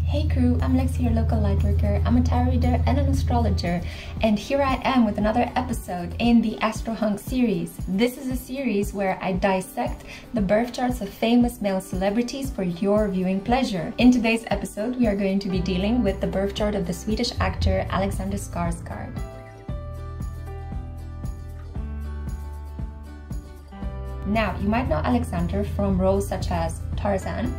Hey crew, I'm Lexi, your local lightworker. I'm a tarot reader and an astrologer, and here I am with another episode in the ASTROHUNKS series. This is a series where I dissect the birth charts of famous male celebrities for your viewing pleasure. In today's episode, we are going to be dealing with the birth chart of the Swedish actor Alexanderskarsgard. Now, you might know Alexander from roles such as Tarzan,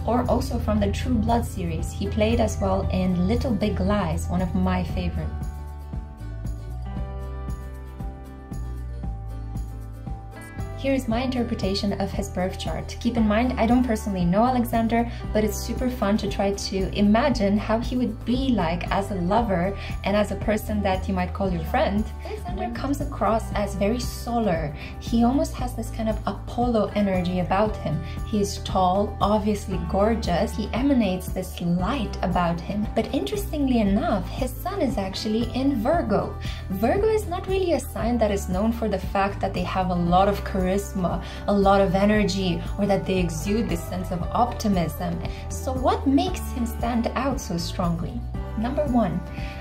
or also from the True Blood series. He played as well in Little Big Lies, one of my favorites. Here is my interpretation of his birth chart. Keep in mind, I don't personally know Alexander, but it's super fun to try to imagine how he would be like as a lover and as a person that you might call your friend. Alexander comes across as very solar. He almost has this kind of Apollo energy about him. He is tall, obviously gorgeous. He emanates this light about him. But interestingly enough, his sun is actually in Virgo. Virgo is not really a sign that is known for the fact that they have a lot of charisma, a lot of energy, or that they exude this sense of optimism. So what makes him stand out so strongly? Number one,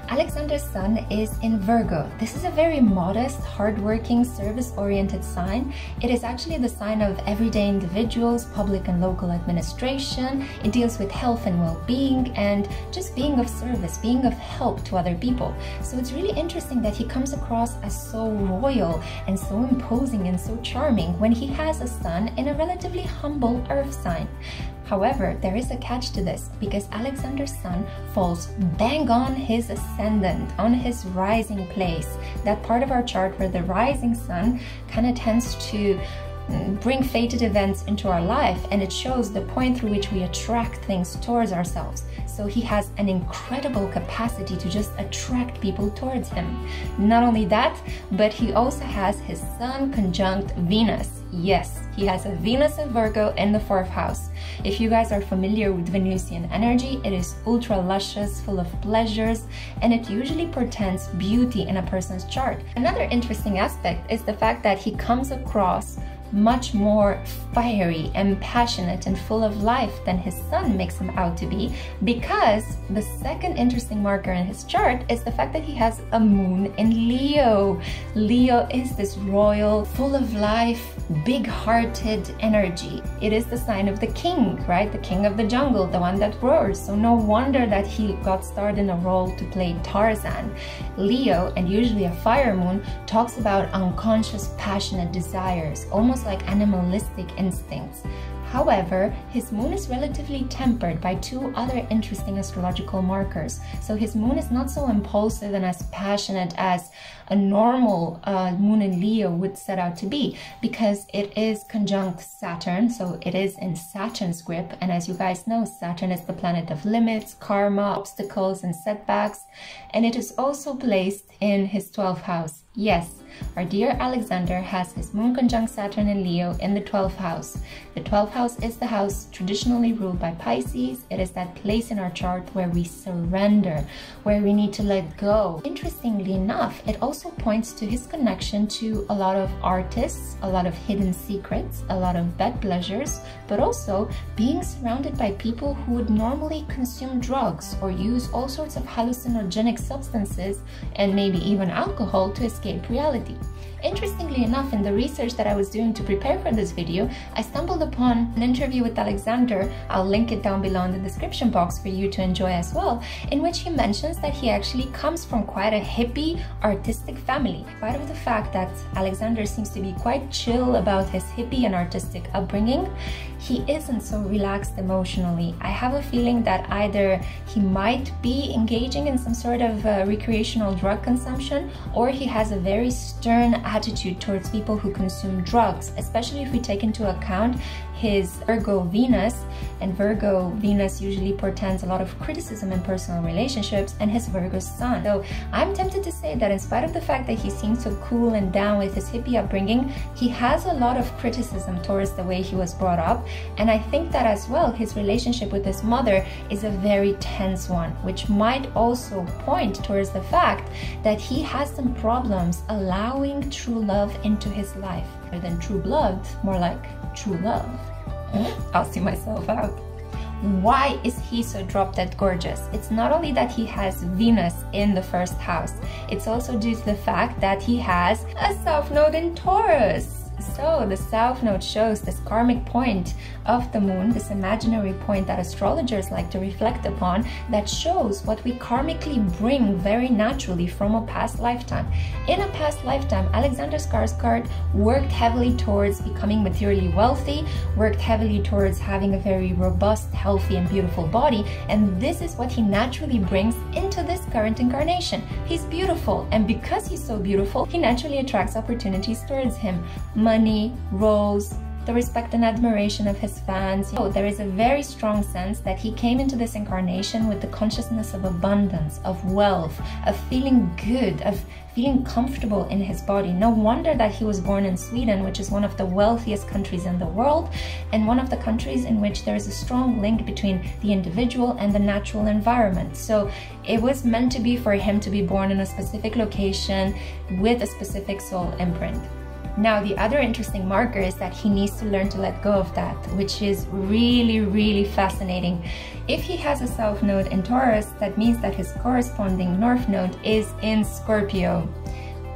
Alexander's sun is in Virgo. This is a very modest, hardworking, service-oriented sign. It is actually the sign of everyday individuals, public and local administration. It deals with health and well-being and just being of service, being of help to other people. So it's really interesting that he comes across as so royal and so imposing and so charming when he has a sun in a relatively humble earth sign. However, there is a catch to this, because Alexander's sun falls bang on his ascendant, on his rising place, that part of our chart where the rising sun kind of tends to bring fated events into our life, and it shows the point through which we attract things towards ourselves. So he has an incredible capacity to just attract people towards him. Not only that, but he also has his sun conjunct Venus. Yes, he has a Venus in Virgo in the 4th house. If you guys are familiar with Venusian energy, it is ultra luscious, full of pleasures, and it usually portends beauty in a person's chart. Another interesting aspect is the fact that he comes across much more fiery and passionate and full of life than his sun makes him out to be, because the second interesting marker in his chart is the fact that he has a moon in Leo. Leo is this royal, full of life, big-hearted energy. It is the sign of the king, right? The king of the jungle, the one that roars. So no wonder that he got starred in a role to play Tarzan. Leo, and usually a fire moon, talks about unconscious, passionate desires, almost like animalistic instincts. However, his moon is relatively tempered by two other interesting astrological markers. So his moon is not so impulsive and as passionate as a normal moon in Leo would set out to be, because it is conjunct Saturn, so it is in Saturn's grip. And as you guys know, Saturn is the planet of limits, karma, obstacles, and setbacks. And it is also placed in his 12th house. Yes, our dear Alexander has his moon conjunct Saturn in Leo in the 12th house. The 12th house is the house traditionally ruled by Pisces. It is that place in our chart where we surrender, where we need to let go. Interestingly enough, it also points to his connection to a lot of artists, a lot of hidden secrets, a lot of bed pleasures, but also being surrounded by people who would normally consume drugs or use all sorts of hallucinogenic substances and maybe even alcohol to escape reality. Interestingly enough, in the research that I was doing to prepare for this video, I stumbled upon an interview with Alexander. I'll link it down below in the description box for you to enjoy as well, in which he mentions that he actually comes from quite a hippie, artistic family. In spite of the fact that Alexander seems to be quite chill about his hippie and artistic upbringing, he isn't so relaxed emotionally. I have a feeling that either he might be engaging in some sort of recreational drug consumption, or he has a very stern attitude towards people who consume drugs, especially if we take into account his Virgo Venus, and Virgo Venus usually portends a lot of criticism in personal relationships, and his Virgo Sun. So I'm tempted to say that in spite of the fact that he seems so cool and down with his hippie upbringing, he has a lot of criticism towards the way he was brought up, and I think that as well his relationship with his mother is a very tense one, which might also point towards the fact that he has some problems allowing true love into his life. than true blood, more like true love. I'll see myself out. Why is he so drop-dead gorgeous? It's not only that he has Venus in the first house, it's also due to the fact that he has a South Node in Taurus. So the South Node shows this karmic point of the moon, this imaginary point that astrologers like to reflect upon, that shows what we karmically bring very naturally from a past lifetime. In a past lifetime, Alexander Skarsgard worked heavily towards becoming materially wealthy, worked heavily towards having a very robust, healthy and beautiful body, and this is what he naturally brings into this current incarnation. He's beautiful, and because he's so beautiful, he naturally attracts opportunities towards him. Money, roles, the respect and admiration of his fans. So there is a very strong sense that he came into this incarnation with the consciousness of abundance, of wealth, of feeling good, of feeling comfortable in his body. No wonder that he was born in Sweden, which is one of the wealthiest countries in the world, and one of the countries in which there is a strong link between the individual and the natural environment. So it was meant to be for him to be born in a specific location with a specific soul imprint. Now, the other interesting marker is that he needs to learn to let go of that, which is really, really fascinating. If he has a South Node in Taurus, that means that his corresponding North Node is in Scorpio.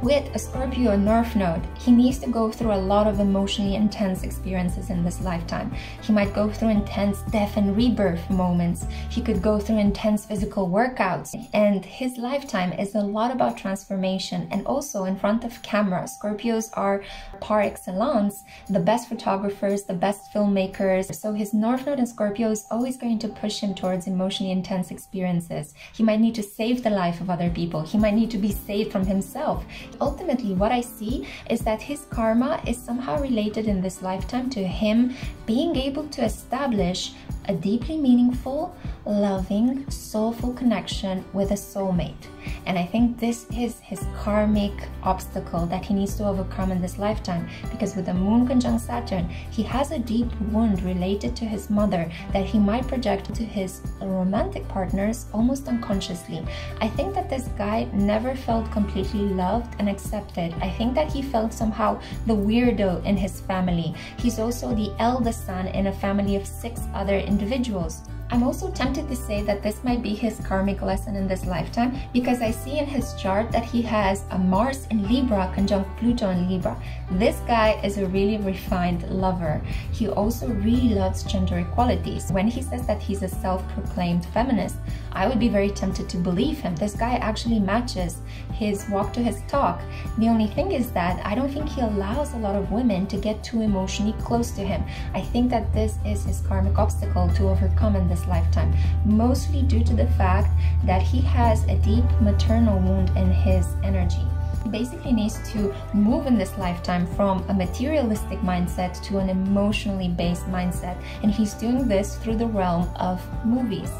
With a Scorpio North Node, he needs to go through a lot of emotionally intense experiences in this lifetime. He might go through intense death and rebirth moments. He could go through intense physical workouts. And his lifetime is a lot about transformation and also in front of camera. Scorpios are par excellence the best photographers, the best filmmakers. So his North Node in Scorpio is always going to push him towards emotionally intense experiences. He might need to save the life of other people. He might need to be saved from himself. Ultimately, what I see is that his karma is somehow related in this lifetime to him being able to establish a deeply meaningful, loving, soulful connection with a soulmate. And I think this is his karmic obstacle that he needs to overcome in this lifetime, because with the moon conjunct Saturn, he has a deep wound related to his mother that he might project to his romantic partners almost unconsciously. I think that this guy never felt completely loved and accepted. I think that he felt somehow the weirdo in his family. He's also the eldest son in a family of 6 other individuals. I'm also tempted to say that this might be his karmic lesson in this lifetime, because I see in his chart that he has a Mars in Libra conjunct Pluto in Libra. This guy is a really refined lover. He also really loves gender equality. When he says that he's a self-proclaimed feminist, I would be very tempted to believe him. This guy actually matches his walk to his talk. The only thing is that I don't think he allows a lot of women to get too emotionally close to him. I think that this is his karmic obstacle to overcome in this lifetime, mostly due to the fact that he has a deep maternal wound in his energy. He basically needs to move in this lifetime from a materialistic mindset to an emotionally based mindset, and he's doing this through the realm of movies.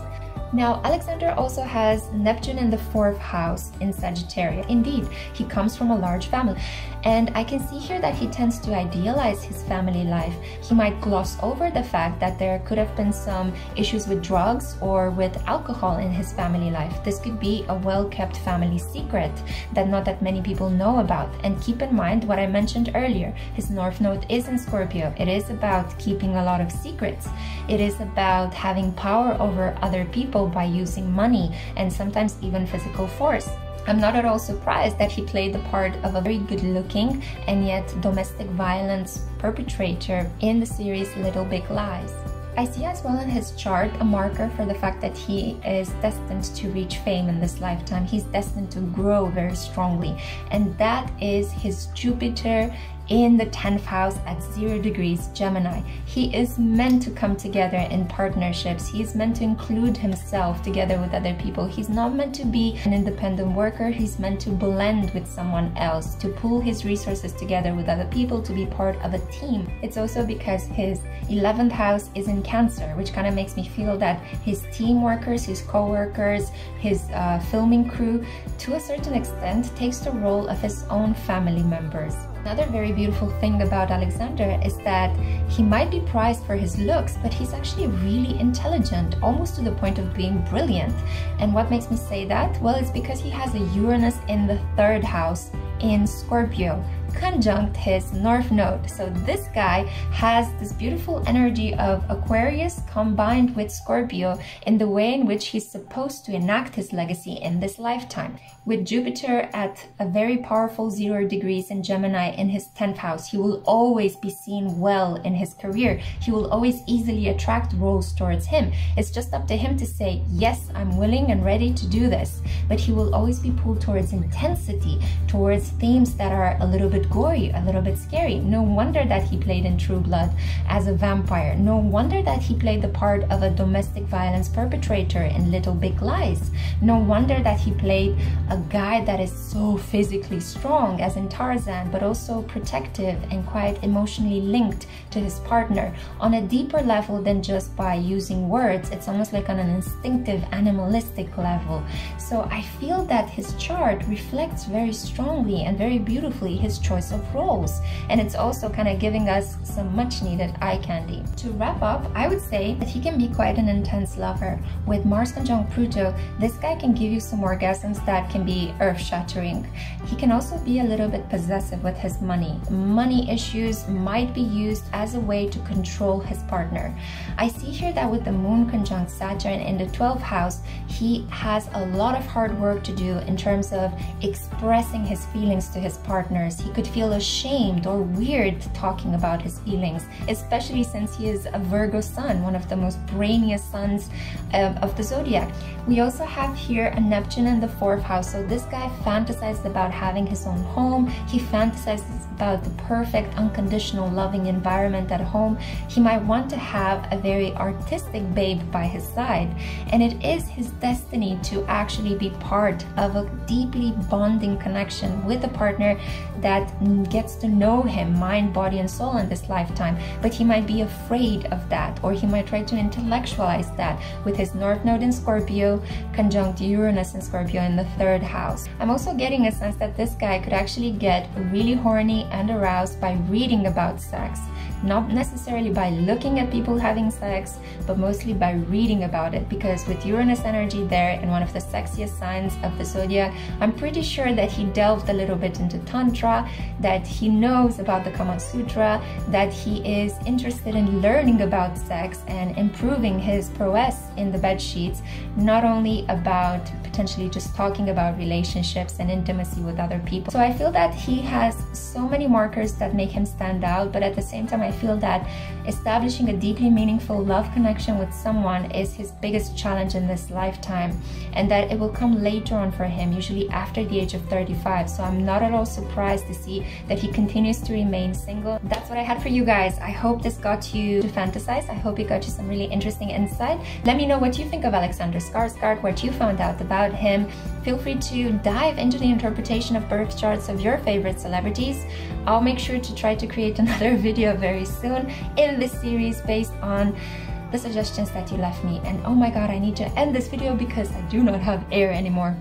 Now, Alexander also has Neptune in the 4th house in Sagittarius. Indeed, he comes from a large family, and I can see here that he tends to idealize his family life. He might gloss over the fact that there could have been some issues with drugs or with alcohol in his family life. This could be a well-kept family secret that not that many people know about. And keep in mind what I mentioned earlier, his North Node is in Scorpio. It is about keeping a lot of secrets. It is about having power over other people by using money and sometimes even physical force. I'm not at all surprised that he played the part of a very good-looking and yet domestic violence perpetrator in the series Little Big Lies. I see as well in his chart a marker for the fact that he is destined to reach fame in this lifetime. He's destined to grow very strongly, and that is his Jupiter in the 10th house at 0 degrees Gemini. He is meant to come together in partnerships. He's meant to include himself together with other people. He's not meant to be an independent worker. He's meant to blend with someone else, to pool his resources together with other people, to be part of a team. It's also because his 11th house is in Cancer, which kind of makes me feel that his team workers, his co-workers, his filming crew, to a certain extent, takes the role of his own family members. Another very beautiful thing about Alexander is that he might be prized for his looks, but he's actually really intelligent, almost to the point of being brilliant. And what makes me say that? Well, it's because he has a Uranus in the 3rd house in Scorpio. conjunct his North Node. So this guy has this beautiful energy of Aquarius combined with Scorpio in the way in which he's supposed to enact his legacy in this lifetime. With Jupiter at a very powerful 0 degrees in Gemini in his 10th house, he will always be seen well in his career. He will always easily attract roles towards him. It's just up to him to say, yes, I'm willing and ready to do this. But he will always be pulled towards intensity, towards themes that are a little bit gory, a little bit scary. No wonder that he played in True Blood as a vampire. No wonder that he played the part of a domestic violence perpetrator in Little Big Lies. No wonder that he played a guy that is so physically strong as in Tarzan, but also protective and quite emotionally linked to his partner on a deeper level than just by using words. It's almost like on an instinctive, animalistic level. So I feel that his chart reflects very strongly and very beautifully his choice of roles, and it's also kind of giving us some much needed eye candy. To wrap up, I would say that he can be quite an intense lover. With Mars conjunct Pluto, this guy can give you some orgasms that can be earth-shattering. He can also be a little bit possessive with his money. Money issues might be used as a way to control his partner. I see here that with the Moon conjunct Saturn in the 12th house, he has a lot of hard work to do in terms of expressing his feelings to his partners. He could feel ashamed or weird talking about his feelings, especially since he is a Virgo sun, one of the most brainiest suns of the zodiac. We also have here a Neptune in the 4th house, so this guy fantasized about having his own home. He fantasizes about the perfect, unconditional, loving environment at home. He might want to have a very artistic babe by his side, and it is his destiny to actually be part of a deeply bonding connection with a partner that gets to know him, mind, body, and soul in this lifetime. But he might be afraid of that, or he might try to intellectualize that with his North Node in Scorpio conjunct Uranus in Scorpio in the 3rd house. I'm also getting a sense that this guy could actually get really horny and aroused by reading about sex. Not necessarily by looking at people having sex, but mostly by reading about it, because with Uranus energy there in one of the sexiest signs of the zodiac, I'm pretty sure that he delved a little bit into Tantra, that he knows about the Kama Sutra, that he is interested in learning about sex and improving his prowess in the bed sheets, not only about potentially just talking about relationships and intimacy with other people. So I feel that he has so many markers that make him stand out, but at the same time I feel that establishing a deeply meaningful love connection with someone is his biggest challenge in this lifetime, and that it will come later on for him, usually after the age of 35. So I'm not at all surprised to see that he continues to remain single. That's what I had for you guys. I hope this got you to fantasize. I hope it got you some really interesting insight. Let me know what you think of Alexander Skarsgard, what you found out about him. Feel free to dive into the interpretation of birth charts of your favorite celebrities. I'll make sure to try to create another video very soon in this series based on the suggestions that you left me. And oh my god, I need to end this video because I do not have air anymore.